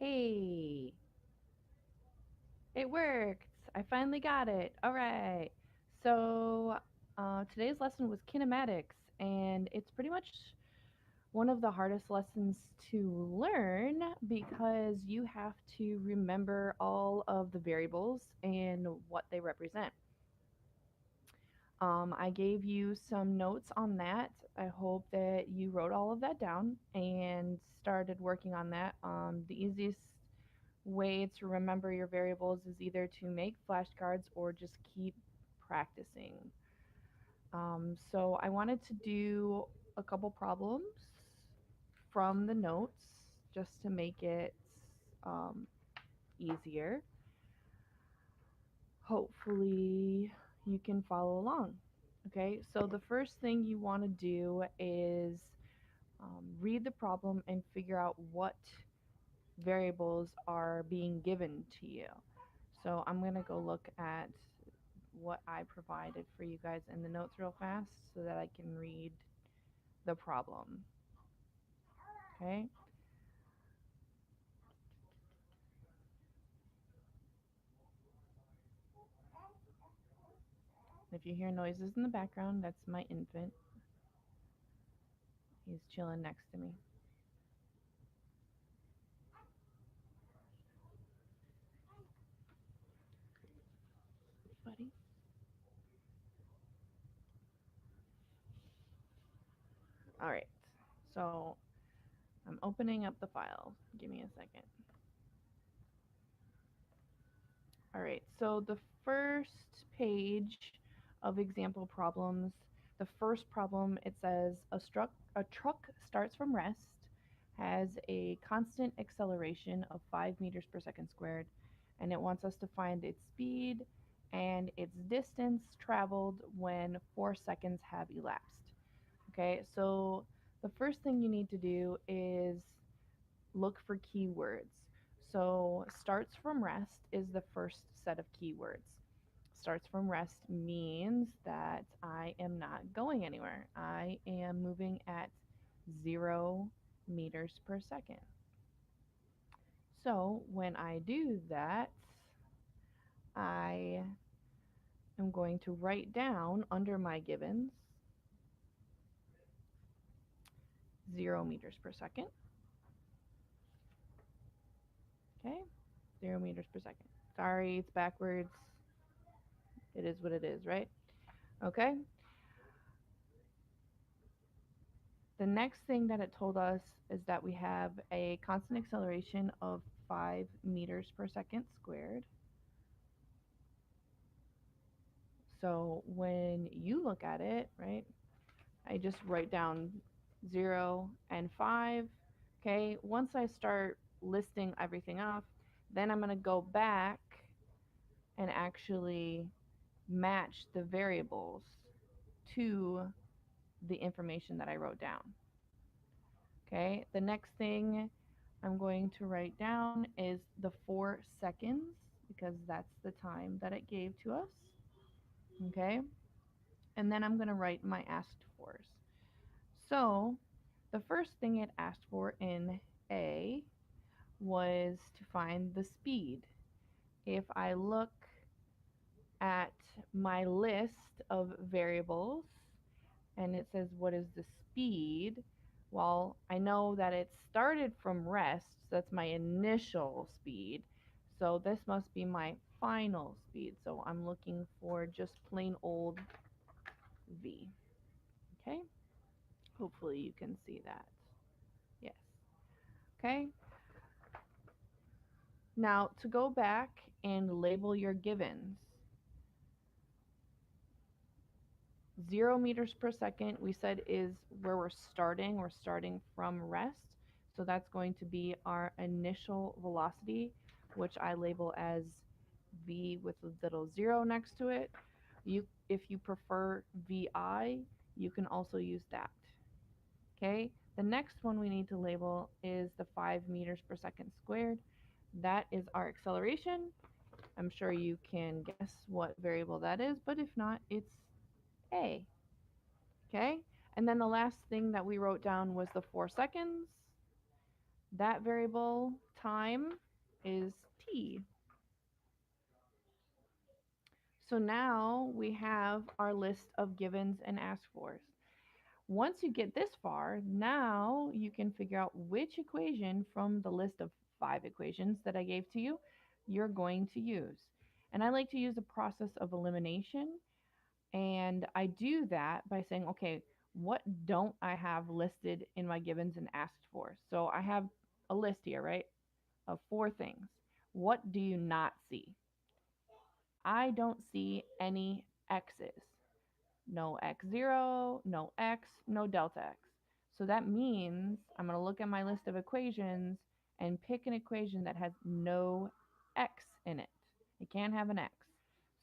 Hey, it worked. I finally got it. All right. So, today's lesson was kinematics, and it's pretty much one of the hardest lessons to learn because you have to remember all of the variables and what they represent. I gave you some notes on that. I hope that you wrote all of that down and started working on that. The easiest way to remember your variables is either to make flashcards or just keep practicing. So I wanted to do a couple problems from the notes just to make it um, easier. Hopefully, you can follow along. Okay, so the first thing you want to do is read the problem and figure out what variables are being given to you. So I'm going to go look at what I provided for you guys in the notes real fast so that I can read the problem. Okay? If you hear noises in the background, that's my infant. He's chilling next to me. Buddy. All right. So I'm opening up the file. Give me a second. All right. So the first page of example problems, the first problem, it says a truck starts from rest, has a constant acceleration of 5 meters per second squared, and it wants us to find its speed and its distance traveled when 4 seconds have elapsed. Okay, so the first thing you need to do is look for keywords. So starts from rest is the first set of keywords. Starts from rest means that I am not going anywhere. I am moving at 0 meters per second. So when I do that, I am going to write down under my givens 0 meters per second. Okay, 0 meters per second. Sorry, it's backwards. It is what it is, right? Okay. The next thing that it told us is that we have a constant acceleration of 5 meters per second squared. So when you look at it, right, I just write down 0 and 5. Okay, once I start listing everything off, then I'm going to go back and actually match the variables to the information that I wrote down. Okay, the next thing I'm going to write down is the 4 seconds because that's the time that it gave to us. Okay, and then I'm going to write my asked fors. So the first thing it asked for in A was to find the speed. If I look at my list of variables and it says what is the speed, well, I know that it started from rest, so that's my initial speed. So this must be my final speed. So I'm looking for just plain old v. Okay? Hopefully you can see that. Yes. Okay? Now, to go back and label your givens, 0 meters per second, we said is where we're starting. We're starting from rest. So that's going to be our initial velocity, which I label as v with a little 0 next to it. If you prefer vi, you can also use that. Okay, the next one we need to label is the 5 meters per second squared. That is our acceleration. I'm sure you can guess what variable that is, but if not, it's a. Okay, and then the last thing that we wrote down was the 4 seconds. That variable time is t. So now we have our list of givens and asked fors. Once you get this far, now you can figure out which equation from the list of 5 equations that I gave to you, you're going to use. And I like to use a process of elimination. And I do that by saying, okay, what don't I have listed in my givens and asked for? So I have a list here, right, of 4 things. What do you not see? I don't see any x's. No x0, no x, no delta x. So that means I'm going to look at my list of equations and pick an equation that has no x in it. It can't have an x.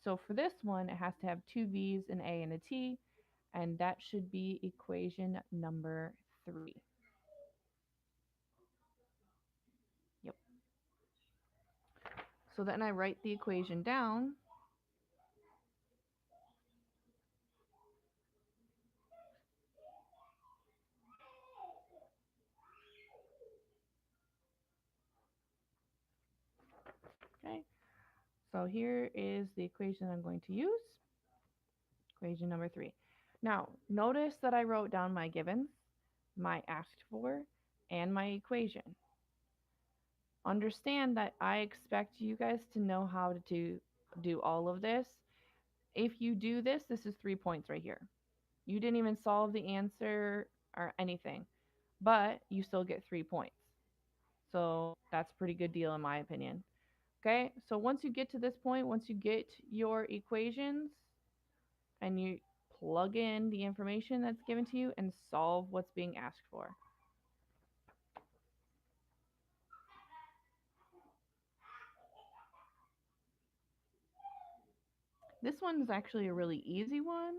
So for this one, it has to have 2 v's, an a, and a t, and that should be equation number 3. Yep. So then I write the equation down. Okay. So here is the equation I'm going to use. Equation number 3. Now, notice that I wrote down my givens, my asked for, and my equation. Understand that I expect you guys to know how to do all of this. If you do this, this is 3 points right here. You didn't even solve the answer or anything, but you still get 3 points. So that's a pretty good deal in my opinion. Okay, so once you get to this point, once you get your equations and you plug in the information that's given to you and solve what's being asked for. This one's actually a really easy one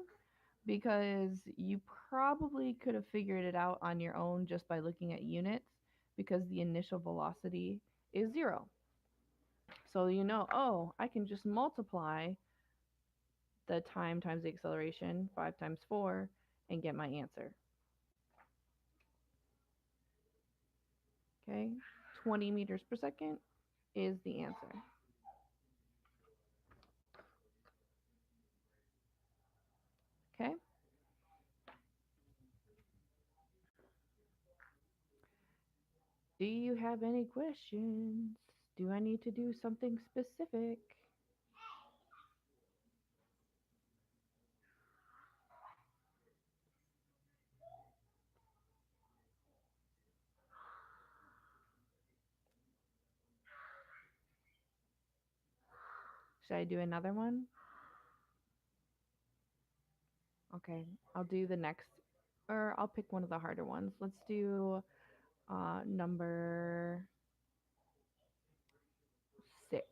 because you probably could have figured it out on your own just by looking at units because the initial velocity is 0. So you know, oh, I can just multiply the time times the acceleration, 5 times 4, and get my answer. Okay, 20 meters per second is the answer. Okay. Do you have any questions? Do I need to do something specific? Should I do another one? Okay, I'll do the next, or I'll pick one of the harder ones. Let's do number 6.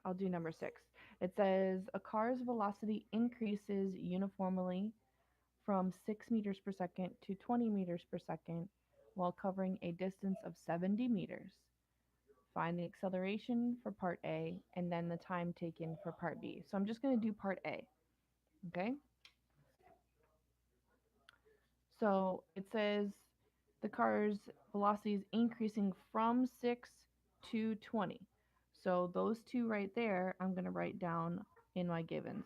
I'll do number 6. It says a car's velocity increases uniformly from 6 meters per second to 20 meters per second while covering a distance of 70 meters. Find the acceleration for part A and then the time taken for part B. So I'm just going to do part A. Okay? So it says the car's velocity is increasing from 6 to 20. So those two right there, I'm going to write down in my givens.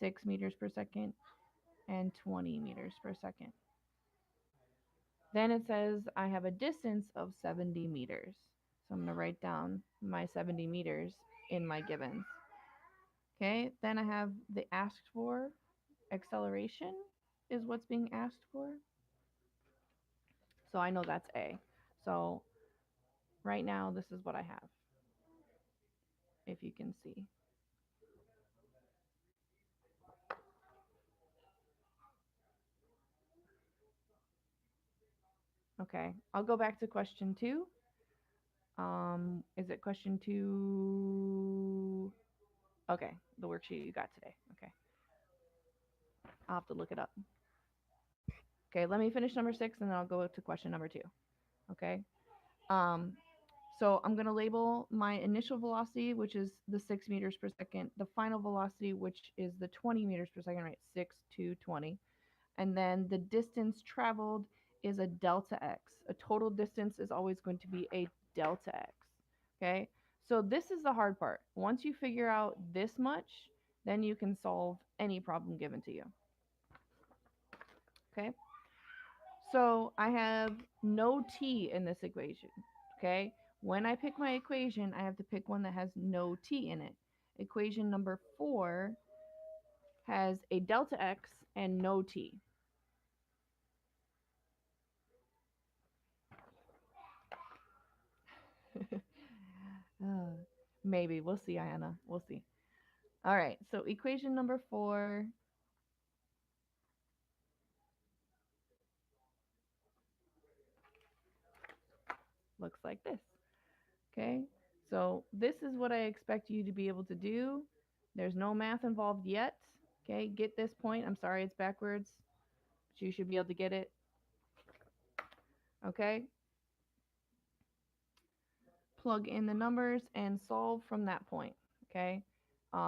6 meters per second and 20 meters per second. Then it says I have a distance of 70 meters. So I'm going to write down my 70 meters in my givens. Okay, then I have the asked for acceleration is what's being asked for. So I know that's A. So right now, this is what I have, if you can see. Okay, I'll go back to question 2. Is it question 2? Okay, the worksheet you got today. Okay, I'll have to look it up. Okay, let me finish number 6 and then I'll go to question number 2. Okay, um, so I'm going to label my initial velocity, which is the 6 meters per second, the final velocity, which is the 20 meters per second, right? 6 to 20. And then the distance traveled is a delta x. A total distance is always going to be a delta x. Okay? So this is the hard part. Once you figure out this much, then you can solve any problem given to you. Okay? So I have no t in this equation. Okay? When I pick my equation, I have to pick one that has no t in it. Equation number 4 has a delta x and no t. Uh, Maybe. We'll see, Ayana. We'll see. All right. So equation number 4 looks like this. Okay. So this is what I expect you to be able to do. There's no math involved yet. Okay. Get this point. I'm sorry it's backwards, but you should be able to get it. Okay. Plug in the numbers and solve from that point. Okay.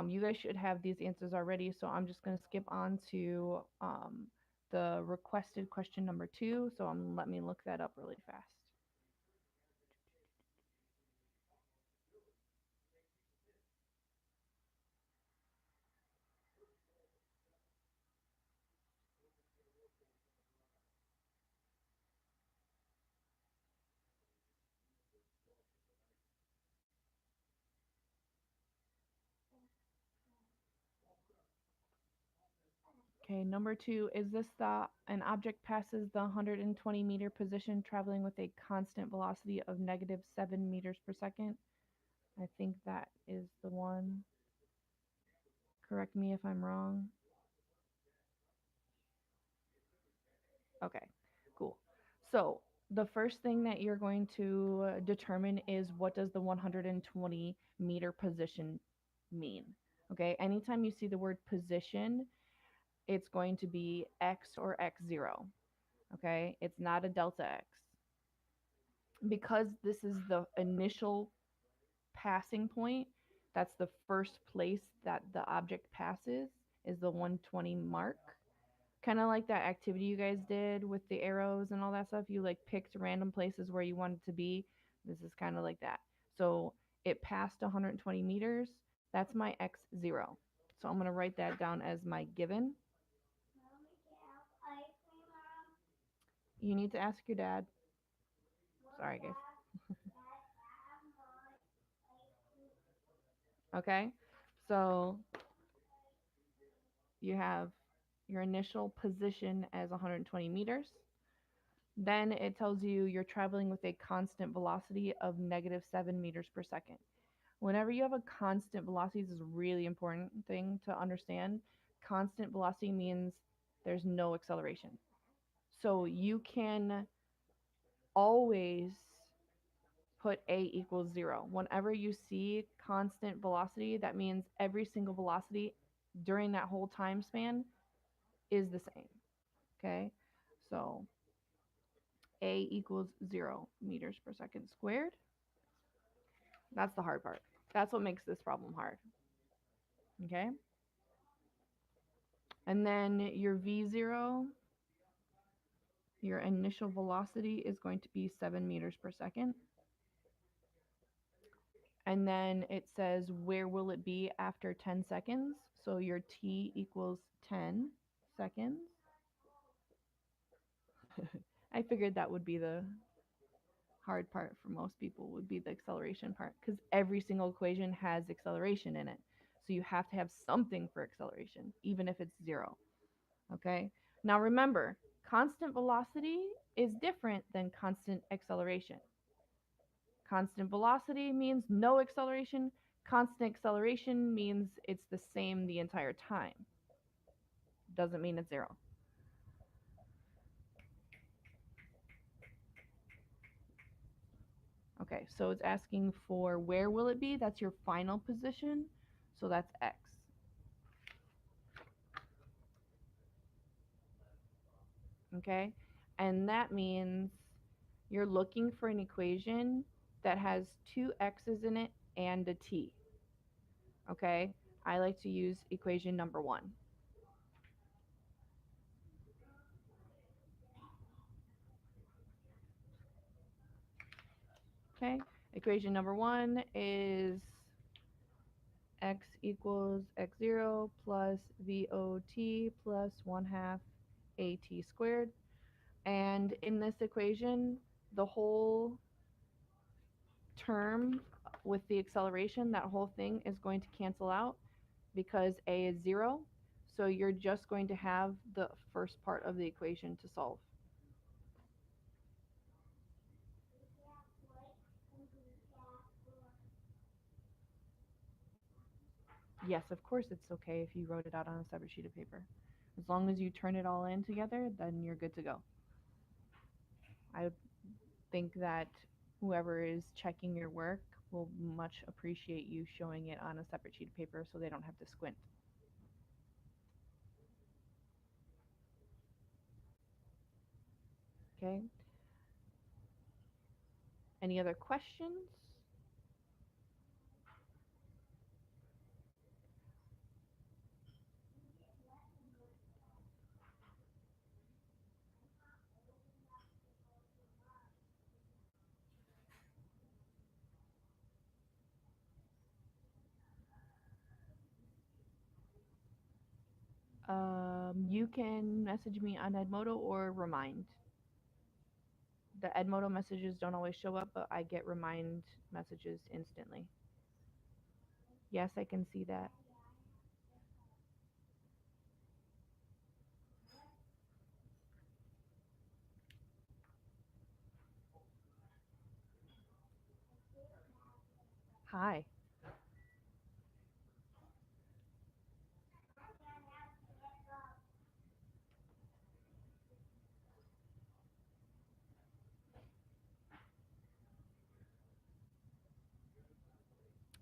You guys should have these answers already, so I'm just going to skip on to the requested question number 2. So let me look that up really fast. Okay, number 2, is this the an object passes the 120-meter position traveling with a constant velocity of negative 7 meters per second? I think that is the one. Correct me if I'm wrong. Okay, cool. So the first thing that you're going to determine is what does the 120-meter position mean? Okay, anytime you see the word position, it's going to be x or x0. Okay, it's not a delta x. Because this is the initial passing point, that's the first place that the object passes, is the 120 mark. Kind of like that activity you guys did with the arrows and all that stuff. You like picked random places where you wanted to be. This is kind of like that. So it passed 120 meters. That's my x0. So I'm going to write that down as my given. You need to ask your dad. Sorry, guys. Okay. So you have your initial position as 120 meters. Then it tells you you're traveling with a constant velocity of negative 7 meters per second. Whenever you have a constant velocity, this is a really important thing to understand. Constant velocity means there's no acceleration. So you can always put a equals 0. Whenever you see constant velocity, that means every single velocity during that whole time span is the same. Okay? So a equals 0 meters per second squared. That's the hard part. That's what makes this problem hard. Okay? And then your V0, your initial velocity is going to be 7 meters per second. And then it says, where will it be after 10 seconds? So your t equals 10 seconds. I figured that would be the hard part for most people, would be the acceleration part, because every single equation has acceleration in it. So you have to have something for acceleration, even if it's 0. Okay? Now remember, constant velocity is different than constant acceleration. Constant velocity means no acceleration. Constant acceleration means it's the same the entire time. Doesn't mean it's 0. Okay, so it's asking for where will it be? That's your final position. So that's x. Okay, and that means you're looking for an equation that has 2 x's in it and a t. Okay, I like to use equation number 1. Okay, equation number 1 is x equals x0 plus VOT plus 1/2 AT squared. And in this equation, the whole term with the acceleration, that whole thing is going to cancel out because a is 0. So you're just going to have the first part of the equation to solve. Yes, of course it's okay if you wrote it out on a separate sheet of paper. As long as you turn it all in together, then you're good to go. I think that whoever is checking your work will much appreciate you showing it on a separate sheet of paper so they don't have to squint. Okay? Any other questions? You can message me on Edmodo or Remind. The Edmodo messages don't always show up, but I get Remind messages instantly. Yes, I can see that. Hi.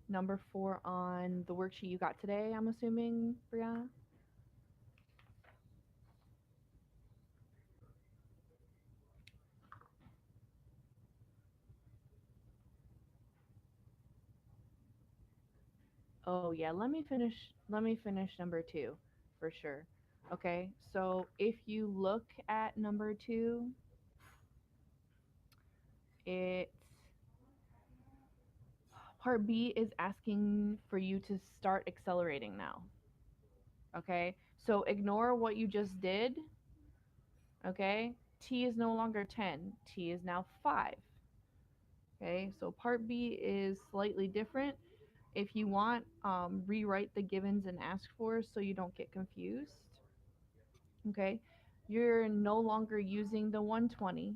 Number 4 on the worksheet you got today, I'm assuming, Brianna? Oh yeah, let me finish number 2 for sure. Okay? So if you look at number 2, it's part B is asking for you to start accelerating now. Okay? So ignore what you just did. Okay? T is no longer 10. T is now 5. Okay? So part B is slightly different. If you want, rewrite the givens and ask for so you don't get confused. Okay? You're no longer using the 120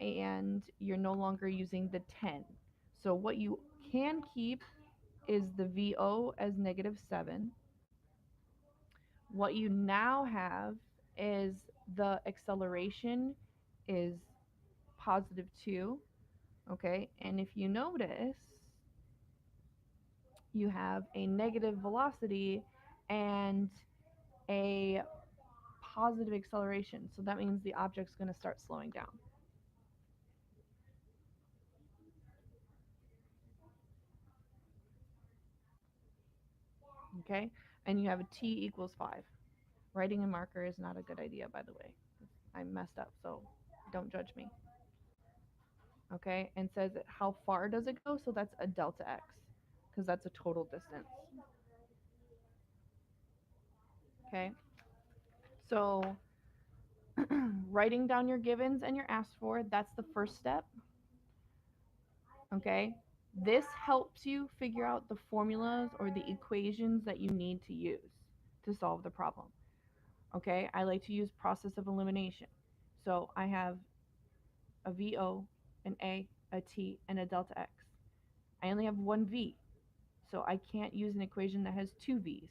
and you're no longer using the 10. So what you can keep is the VO as -7. What you now have is the acceleration is +2, okay? And if you notice, you have a negative velocity and a positive acceleration. So that means the object's going to start slowing down. Okay? And you have a t equals 5. Writing a marker is not a good idea, by the way. I messed up, so don't judge me. Okay? And says how far does it go? So that's a delta x, because that's a total distance. Okay? So writing down your givens and your asked for, that's the first step. Okay? This helps you figure out the formulas or the equations that you need to use to solve the problem. Okay? I like to use process of elimination. So I have a VO, an a T, and a delta x. I only have one V, so I can't use an equation that has two V's.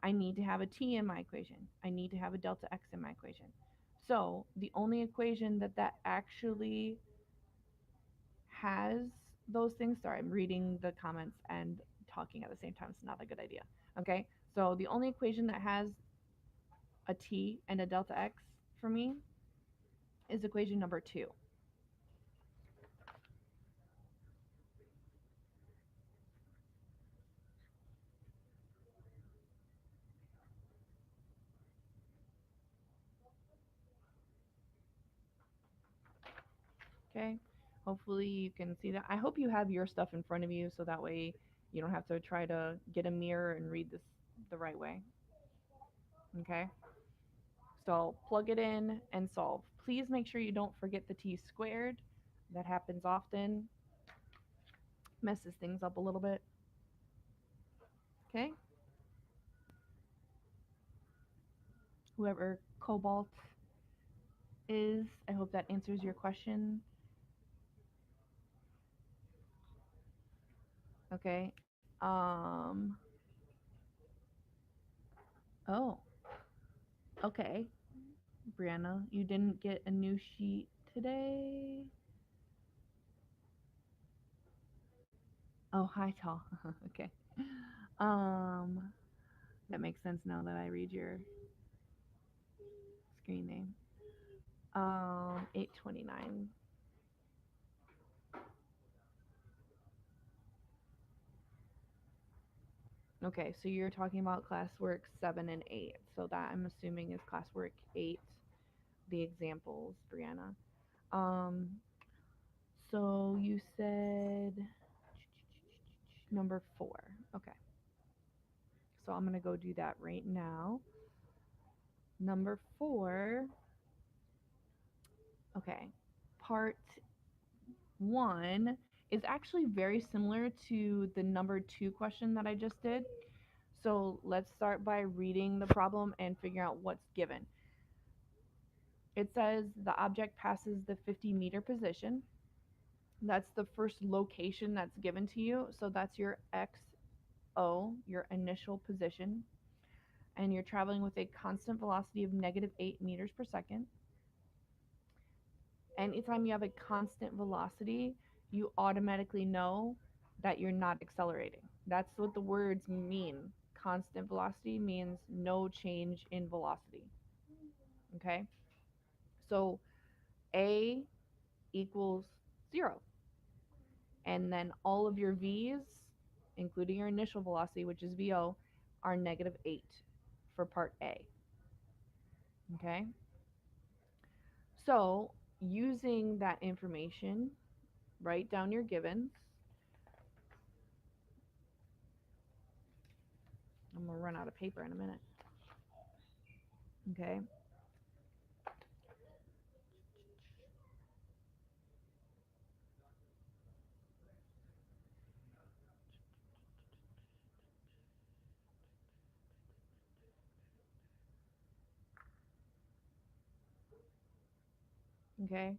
I need to have a T in my equation. I need to have a delta x in my equation. So the only equation that actually has those things, sorry, I'm reading the comments and talking at the same time. It's not a good idea. Okay, so the only equation that has a T and a delta x for me is equation number 2. Okay, Hopefully you can see that. I hope you have your stuff in front of you so that way you don't have to try to get a mirror and read this the right way. Okay? So plug it in and solve. Please make sure you don't forget the t squared. That happens often. Messes things up a little bit. Okay? Whoever cobalt is, I hope that answers your question. Okay. Oh, okay. Brianna, you didn't get a new sheet today? Oh, hi, tall. Okay. Um, that makes sense now that I read your screen name. 829. Okay, so you're talking about classwork 7 and 8. So that I'm assuming is classwork 8, the examples, Brianna. Um, so you said number 4. Okay. So I'm going to go do that right now. Number 4. Okay. Part 1 is actually very similar to the number 2 question that I just did. So let's start by reading the problem and figuring out what's given. It says the object passes the 50-meter position. That's the first location that's given to you. So that's your XO, your initial position. And you're traveling with a constant velocity of negative 8 meters per second. Anytime you have a constant velocity, you automatically know that you're not accelerating. That's what the words mean. Constant velocity means no change in velocity. Okay? So A equals 0. And then all of your V's, including your initial velocity, which is VO, are negative 8 for part A. Okay? So using that information, write down your givens. I'm going to run out of paper in a minute. Okay? Okay?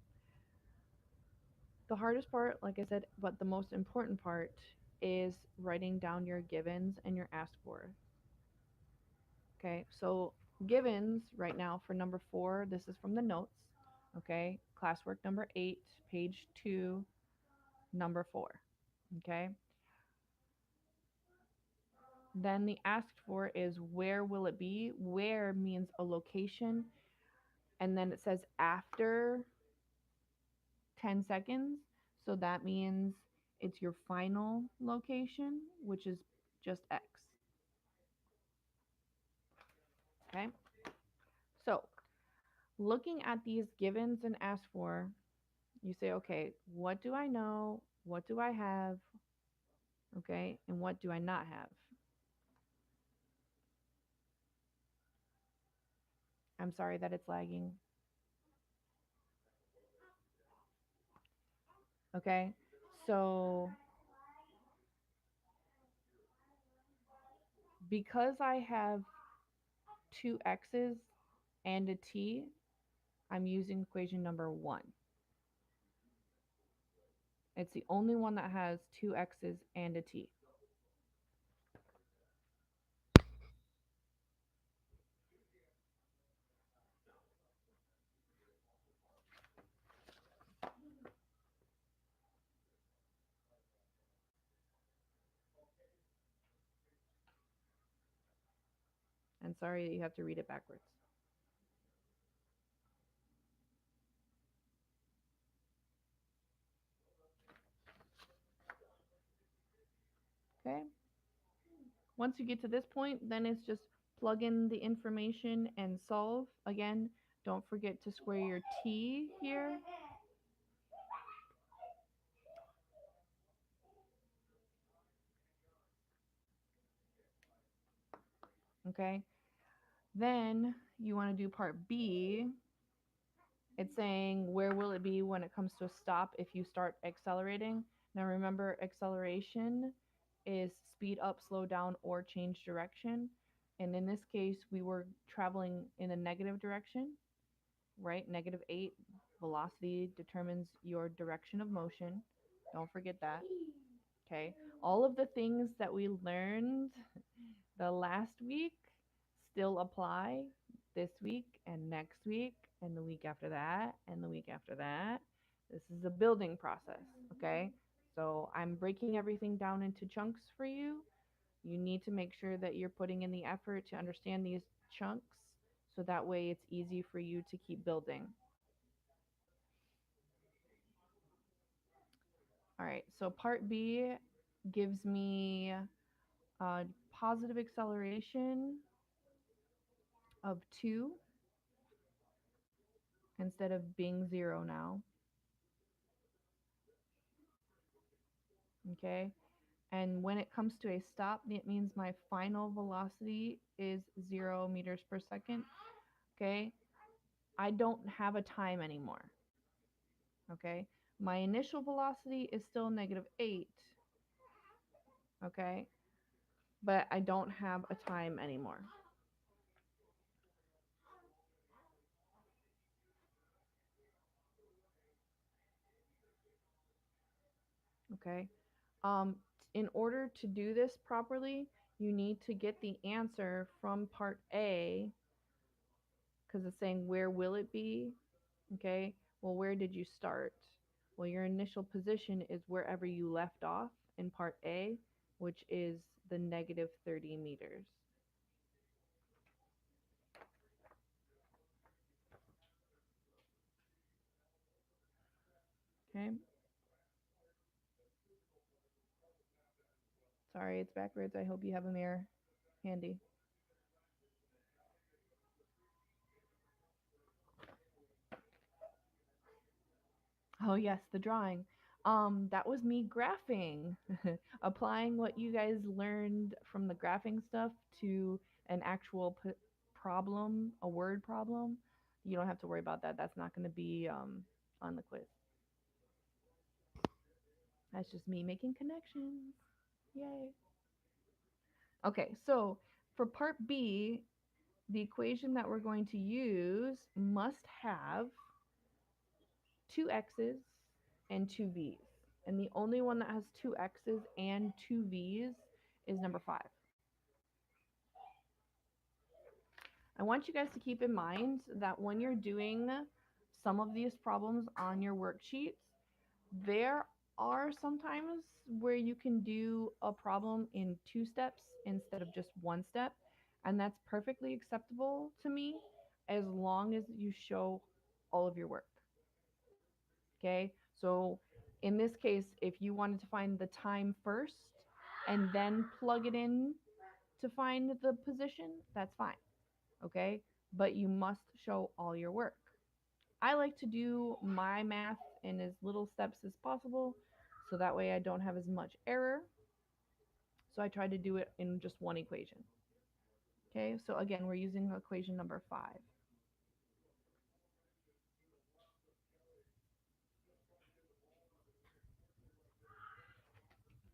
The hardest part, like I said, but the most important part is writing down your givens and your asked for. Okay? So givens right now for number 4, this is from the notes. Okay? Classwork number 8, page 2, number 4. Okay? Then the asked for is where will it be? Where means a location. And then it says after 10 seconds. So that means it's your final location, which is just X. Okay? So looking at these givens and asked for, you say, okay, what do I know? What do I have? Okay? And what do I not have? I'm sorry that it's lagging. Okay? So because I have two x's and a t, I'm using equation number 1. It's the only one that has two x's and a t. And sorry that you have to read it backwards. Okay? Once you get to this point, then it's just plug in the information and solve. Again, don't forget to square your t here. Okay. Then you want to do part B. It's saying where will it be when it comes to a stop if you start accelerating. Now remember, acceleration is speed up, slow down, or change direction. And in this case, we were traveling in a negative direction, right? -8 velocity determines your direction of motion. Don't forget that. Okay. All of the things that we learned the last week still apply this week and next week and the week after that and the week after that. This is a building process, okay? So I'm breaking everything down into chunks for you. You need to make sure that you're putting in the effort to understand these chunks so that way it's easy for you to keep building. All right, so part B gives me positive acceleration of 2 instead of being 0 now. Okay, and when it comes to a stop, it means my final velocity is 0 meters per second. Okay, I don't have a time anymore. Okay, my initial velocity is still -8. Okay, but I don't have a time anymore. Okay, in order to do this properly, you need to get the answer from part A because it's saying where will it be. Okay, well, where did you start? Well, your initial position is wherever you left off in part A, which is the -30 meters. Okay, sorry, it's backwards. I hope you have a mirror handy. Oh, yes, the drawing. That was me graphing, applying what you guys learned from the graphing stuff to an actual problem, a word problem. You don't have to worry about that. That's not going to be on the quiz. That's just me making connections. Yay. Okay, so for part B, the equation that we're going to use must have two x's and two v's. And the only one that has two x's and two v's is number 5. I want you guys to keep in mind that when you're doing some of these problems on your worksheets, there are sometimes where you can do a problem in 2 steps instead of just 1 step, and that's perfectly acceptable to me as long as you show all of your work. Okay, so in this case, if you wanted to find the time first and then plug it in to find the position, that's fine. Okay, but you must show all your work. I like to do my math in as little steps as possible so that way I don't have as much error. So I try to do it in just one equation. Okay, so again, we're using equation number 5.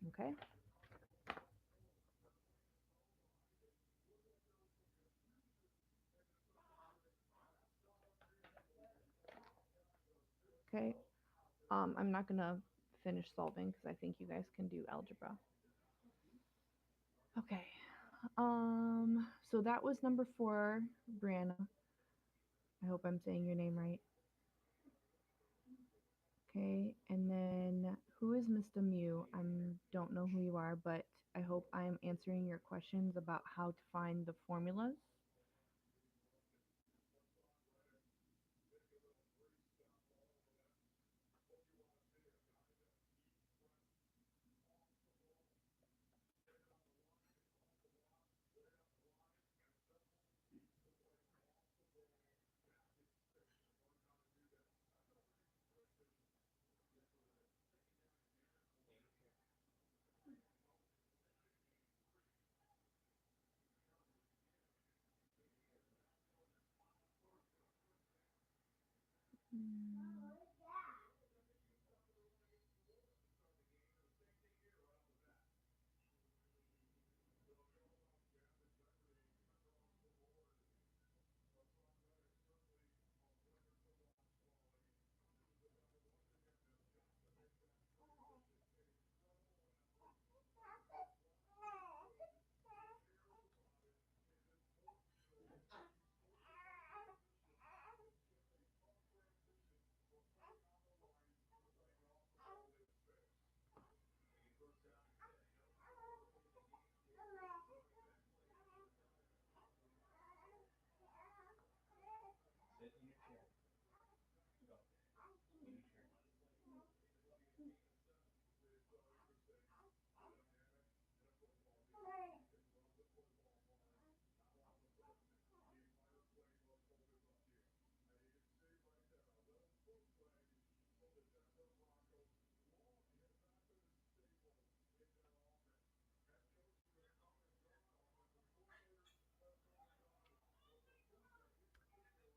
Okay. Okay. I'm not going to finish solving because I think you guys can do algebra. Okay. So that was number 4, Brianna. I hope I'm saying your name right. Okay, and then who is Mr. Mew? I don't know who you are, but I hope I am answering your questions about how to find the formulas. Mm.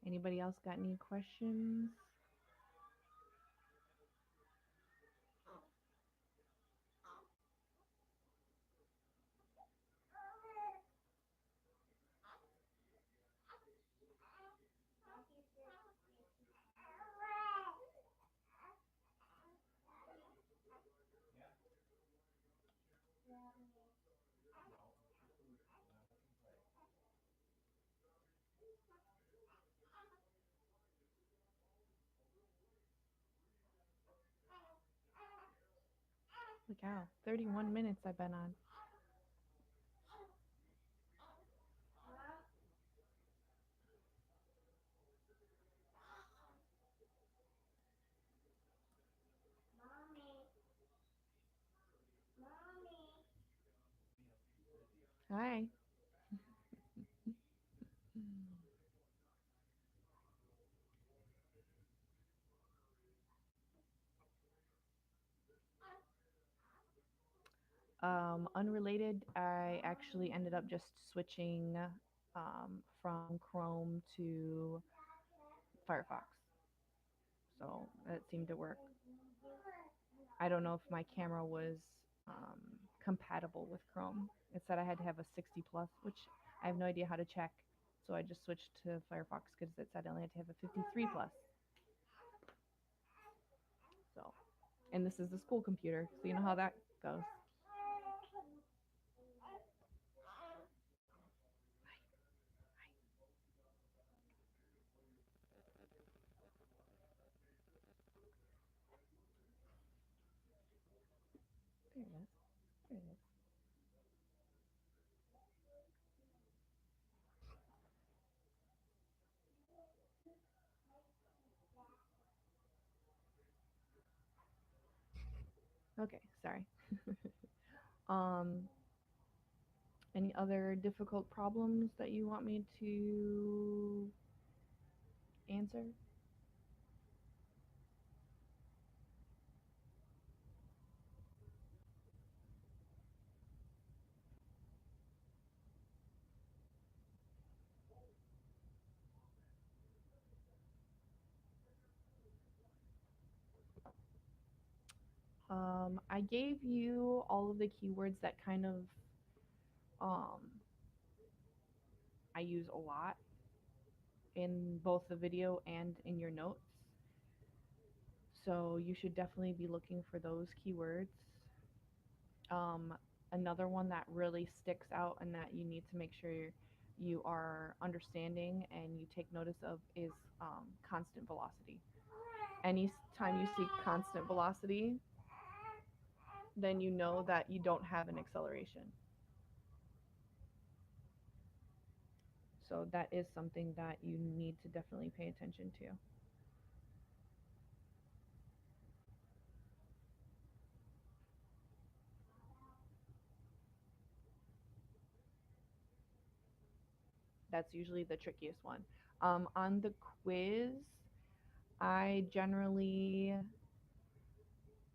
Anybody else got any questions? Look out, 31 minutes I've been on. Hi. Unrelated, I actually ended up just switching from Chrome to Firefox. So it seemed to work. I don't know if my camera was um, compatible with Chrome. It said I had to have a 60 plus, which I have no idea how to check. So I just switched to Firefox because it said I only had to have a 53 plus. So, and this is the school computer, so you know how that goes. There it is. There it is. Okay, sorry. um, any other difficult problems that you want me to answer? I gave you all of the keywords that kind of um, I use a lot in both the video and in your notes. So you should definitely be looking for those keywords. Um, Another one that really sticks out and that you need to make sure you are understanding and you take notice of is constant velocity. Anytime you see constant velocity, then you know that you don't have an acceleration. So that is something that you need to definitely pay attention to. That's usually the trickiest one. On the quiz, I generally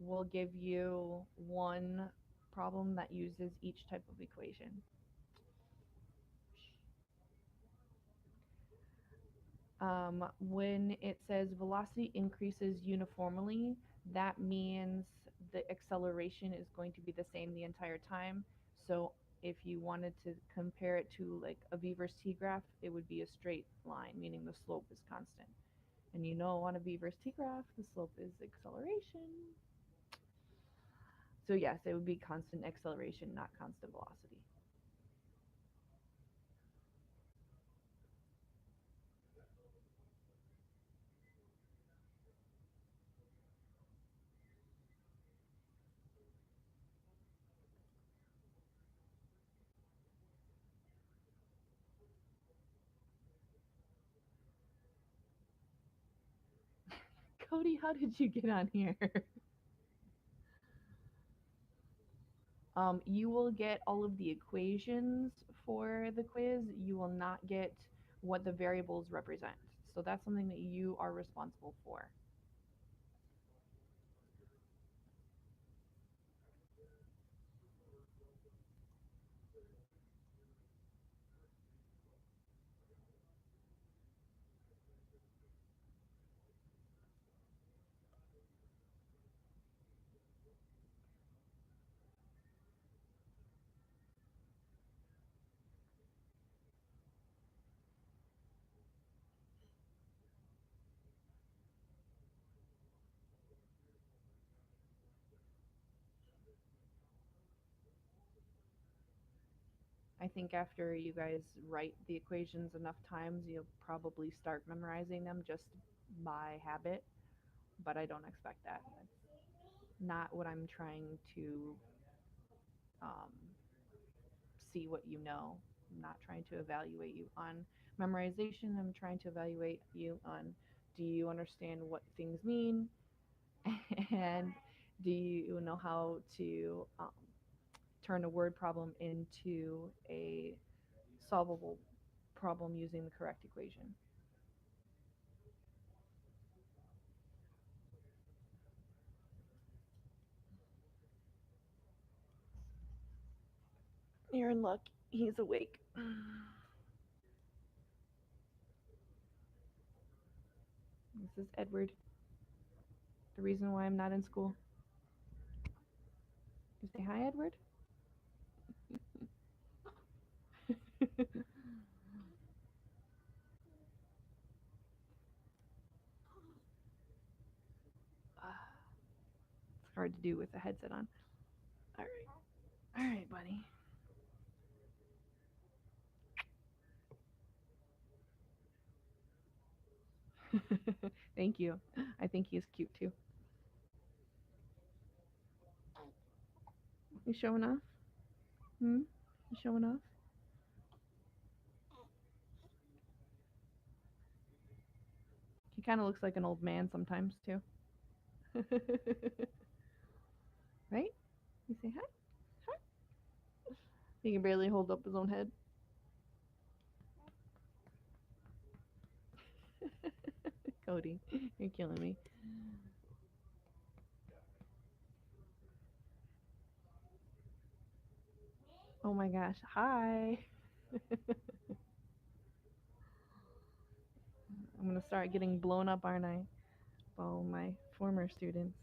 will give you one problem that uses each type of equation. When it says velocity increases uniformly, that means the acceleration is going to be the same the entire time. So if you wanted to compare it to like a v versus t graph, it would be a straight line, meaning the slope is constant. And you know on a v versus t graph, the slope is acceleration. So yes, it would be constant acceleration, not constant velocity. Cody, how did you get on here? You will get all of the equations for the quiz. You will not get what the variables represent. So that's something that you are responsible for. I think after you guys write the equations enough times, you'll probably start memorizing them just by habit, but I don't expect that. That's not what I'm trying to um, see what you know. I'm not trying to evaluate you on memorization. I'm trying to evaluate you on, do you understand what things mean, and do you know how to turn a word problem into a solvable problem using the correct equation. You're in luck. He's awake. This is Edward. The reason why I'm not in school. You say hi, Edward? It's hard to do with the headset on. All right. All right, buddy. Thank you. I think he's cute too. You showing off? Hmm? You showing off? He kind of looks like an old man sometimes too. Right? You say hi? Hi. He can barely hold up his own head. Cody, you're killing me. Oh my gosh. Hi. I'm gonna start getting blown up, aren't I? By all my former students.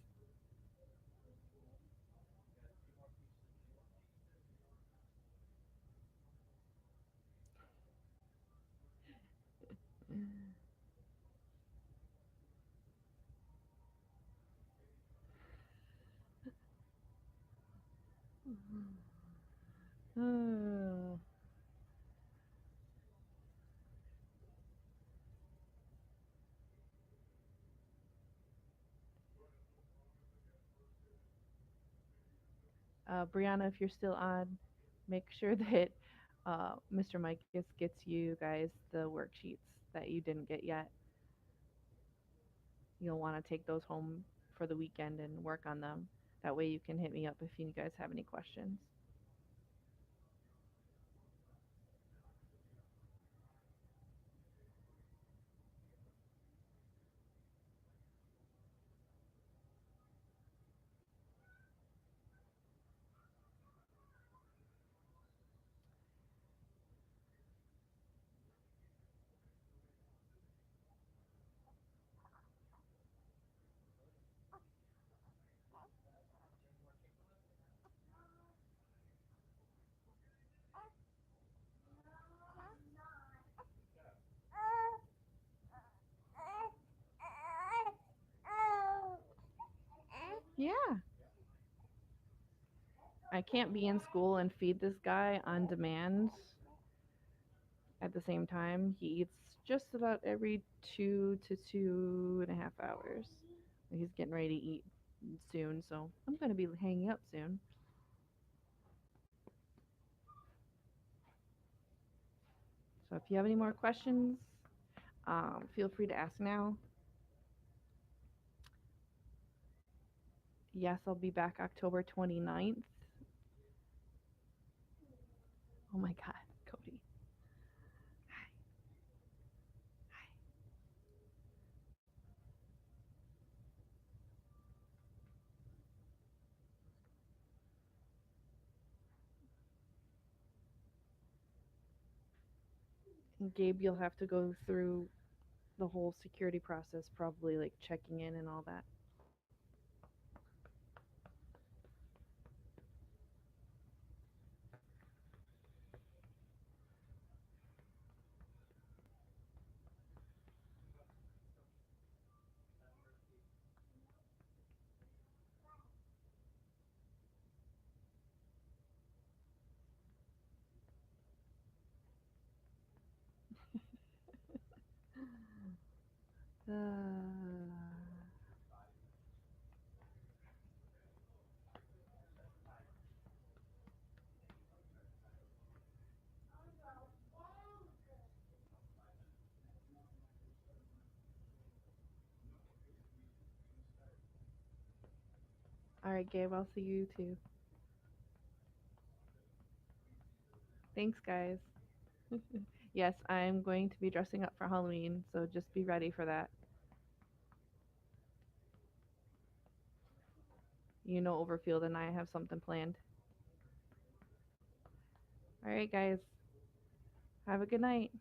Brianna, if you're still on, make sure that Mr. Mike gets you guys the worksheets that you didn't get yet. You'll want to take those home for the weekend and work on them. That way you can hit me up if you guys have any questions. I can't be in school and feed this guy on demand at the same time. He eats just about every 2 to 2.5 hours. He's getting ready to eat soon, so I'm going to be hanging up soon. So if you have any more questions, feel free to ask now. Yes, I'll be back October 29th. Oh my God, Cody. Gabe, you'll have to go through the whole security process, probably like checking in and all that. All right, Gabe, I'll see you too. Thanks, guys. Yes, I'm going to be dressing up for Halloween, so just be ready for that. You know, Overfield and I have something planned. All right, guys, have a good night.